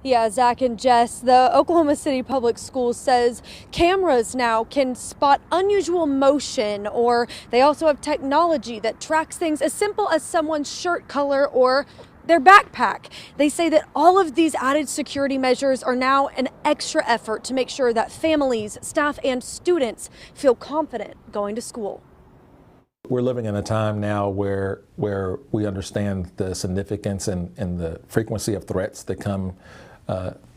Yeah, Zach and Jess, the Oklahoma City Public Schools says cameras now can spot unusual motion, or they also have technology that tracks things as simple as someone's shirt color or their backpack. They say that all of these added security measures are now an extra effort to make sure that families, staff, and students feel confident going to school. We're living in a time now where we understand the significance and the frequency of threats that come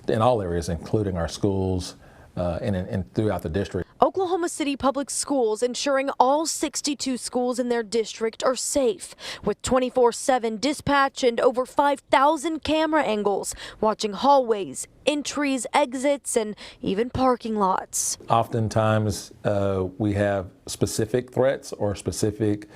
in all areas, including our schools and throughout the district. Oklahoma City Public Schools ensuring all 62 schools in their district are safe, with 24/7 dispatch and over 5,000 camera angles watching hallways, entries, exits, and even parking lots. Oftentimes we have specific threats or specific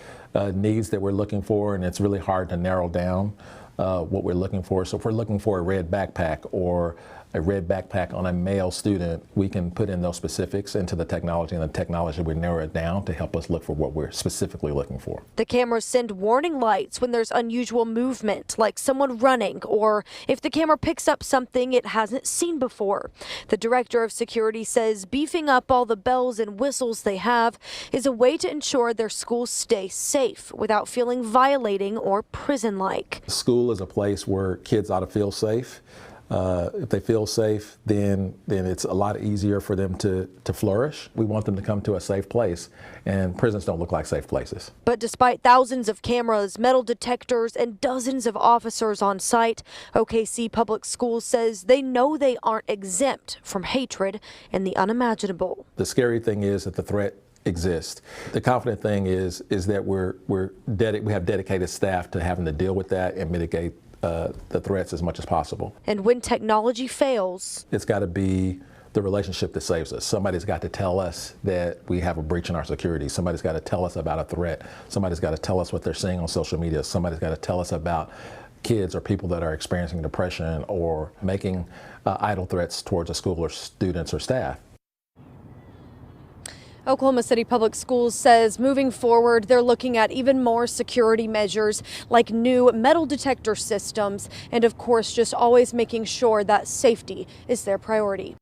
needs that we're looking for, and it's really hard to narrow down what we're looking for. So if we're looking for a red backpack or a red backpack on a male student, we can put in those specifics into the technology, and the technology would narrow it down to help us look for what we're specifically looking for. The cameras send warning lights when there's unusual movement, like someone running, or if the camera picks up something it hasn't seen before. The director of security says beefing up all the bells and whistles they have is a way to ensure their schools stay safe without feeling violating or prison-like. School is a place where kids ought to feel safe. If they feel safe, then it's a lot easier for them to flourish. We want them to come to a safe place, and prisons don't look like safe places. But despite thousands of cameras, metal detectors, and dozens of officers on site, OKC Public Schools says they know they aren't exempt from hatred and the unimaginable. The scary thing is that the threat exists. The confident thing is that we have dedicated staff to having to deal with that and mitigate the threats as much as possible. And when technology fails, it's got to be the relationship that saves us. Somebody's got to tell us that we have a breach in our security. Somebody's got to tell us about a threat. Somebody's got to tell us what they're seeing on social media. Somebody's got to tell us about kids or people that are experiencing depression or making idle threats towards a school or students or staff. Oklahoma City Public Schools says moving forward, they're looking at even more security measures like new metal detector systems and, of course, just always making sure that safety is their priority.